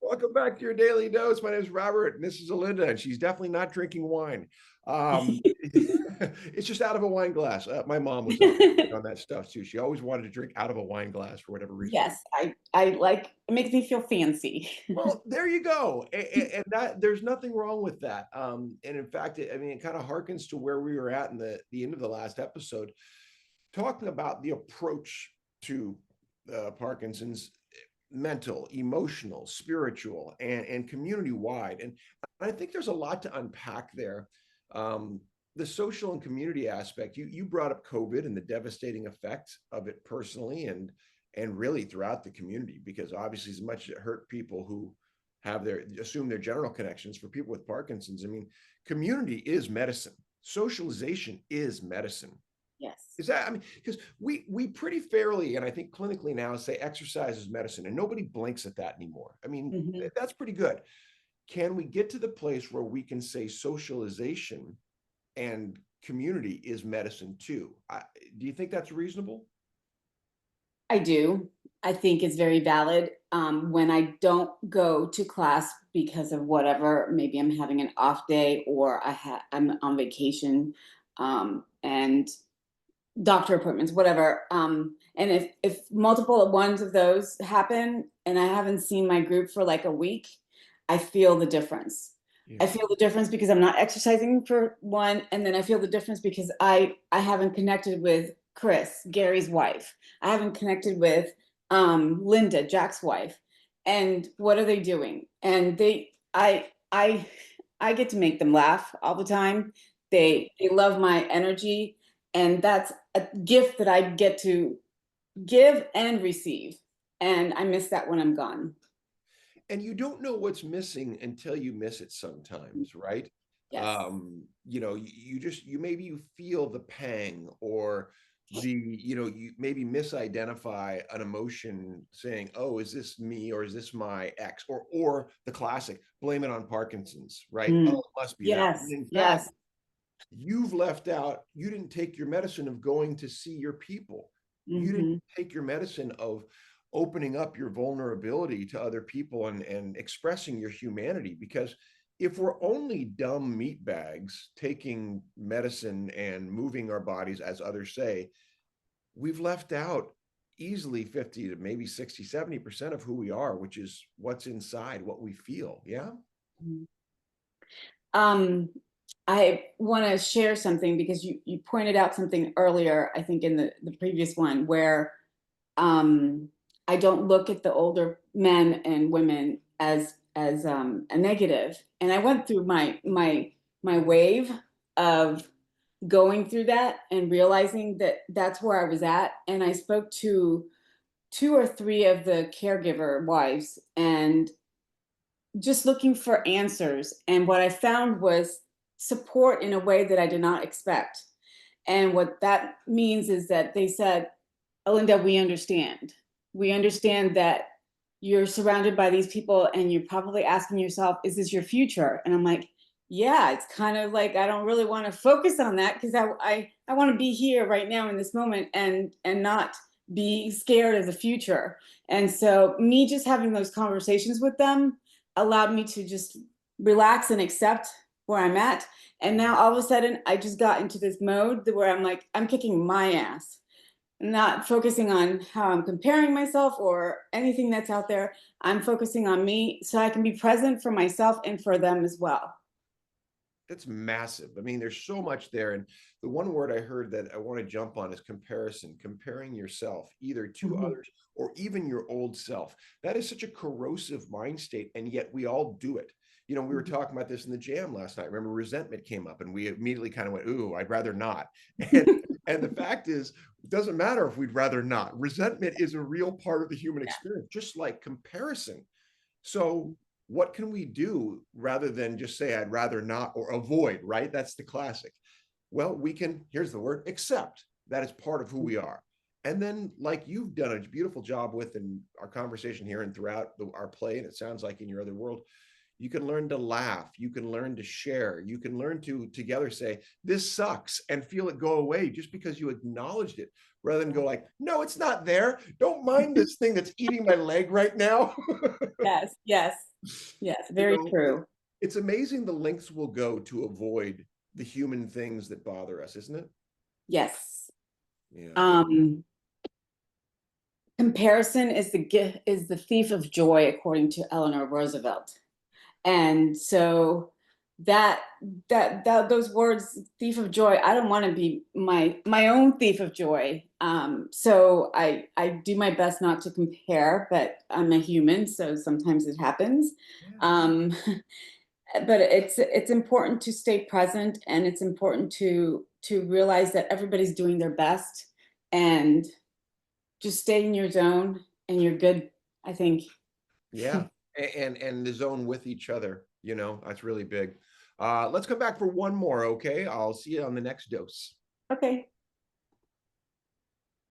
Welcome back to your daily dose. My name is Robert, and this is Alinda, and she's definitely not drinking wine. It's just out of a wine glass. My mom was on that stuff too. She always wanted to drink out of a wine glass for whatever reason. Yes, I like it makes me feel fancy. Well, there you go, and that there's nothing wrong with that. And in fact, I mean, it kind of harkens to where we were at in the end of the last episode, talking about the approach to Parkinson's, mental, emotional, spiritual, and community wide. And I think there's a lot to unpack there. The social and community aspect, you brought up COVID and the devastating effect of it personally and really throughout the community, because obviously as much as it hurt people who have their assume their general connections, for people with Parkinson's, I mean, community is medicine. Socialization is medicine. Yes. Is that, I mean, because we pretty fairly, and I think clinically now, say exercise is medicine, and nobody blinks at that anymore. I mean, Mhm. that's pretty good. Can we get to the place where we can say socialization and community is medicine too? Do you think that's reasonable? I do. I think it's very valid. When I don't go to class because of whatever, maybe I'm having an off day or I'm on vacation, and doctor appointments, whatever. And if multiple ones of those happen and I haven't seen my group for like a week, I feel the difference. I Yeah. feel the difference because I'm not exercising for one, and then I feel the difference because I haven't connected with Chris, Gary's wife. I haven't connected with Linda, Jack's wife. And what are they doing? And I get to make them laugh all the time. Yeah. They love my energy, and that's a gift that I get to give and receive. And I miss that when I'm gone. And you don't know what's missing until you miss it sometimes, right? Yes. You just, maybe you feel the pang, or you maybe misidentify an emotion, saying, oh, is this me, or is this my ex, or the classic, blame it on Parkinson's, right? Oh, Mm. it must be that. And Yes. in fact, Yes. you've left out, you didn't take your medicine of going to see your people. You didn't Hmm. take your medicine of opening up your vulnerability to other people and expressing your humanity. Because if we're only dumb meat bags taking medicine and moving our bodies, as others say, we've left out easily 50 to maybe 60, 70% of who we are, which is what's inside, what we feel. Yeah. Um, I want to share something because you pointed out something earlier, I think in the previous one, where um, I don't look at the older men and women as a negative. And I went through my wave of going through that and realizing that that's where I was at. And I spoke to two or three of the caregiver wives and just looking for answers. And what I found was support in a way that I did not expect. And what that means is that they said, Alinda, we understand. We understand that you're surrounded by these people and you're probably asking yourself, is this your future? And I'm like, yeah, it's kind of like I don't really want to focus on that because I want to be here right now in this moment and not be scared of the future. And so me just having those conversations with them allowed me to just relax and accept where I'm at. And now all of a sudden I just got into this mode where I'm like, I'm kicking my ass, not focusing on how I'm comparing myself or anything that's out there. I'm focusing on me so I can be present for myself and for them as well. That's massive. I mean, there's so much there. And the one word I heard that I want to jump on is comparison, comparing yourself either to Mhm. others or even your old self. That is such a corrosive mind state. And yet we all do it. We were talking about this in the jam last night. Remember, resentment came up and we immediately kind of went, ooh, I'd rather not. And and the fact is, it doesn't matter if we'd rather not. Resentment is a real part of the human experience, just like comparison. So what can we do rather than just say I'd rather not, or avoid, right? That's the classic. Well, we can, here's the word, accept that is part of who we are. And then, like you've done a beautiful job with in our conversation here and throughout our play, and it sounds like in your other world, You can learn to laugh. You can learn to share. You can learn to together say, this sucks, and feel it go away just because you acknowledged it, rather than go like, no, it's not there. Don't mind this thing that's eating my leg right now. Yes, yes, yes, You very know, true. it's amazing the lengths we'll go to avoid the human things that bother us, isn't it? Yes. Yeah. Um, Comparison is the thief of joy, according to Eleanor Roosevelt. And so that those words, thief of joy, I don't want to be my own thief of joy. So I do my best not to compare, but I'm a human, so sometimes it happens. Yeah. Um, but it's important to stay present, and it's important to realize that everybody's doing their best, and just stay in your zone and you're good, I think. Yeah. And the zone with each other, that's really big. Let's come back for one more, okay? I'll see you on the next dose. Okay.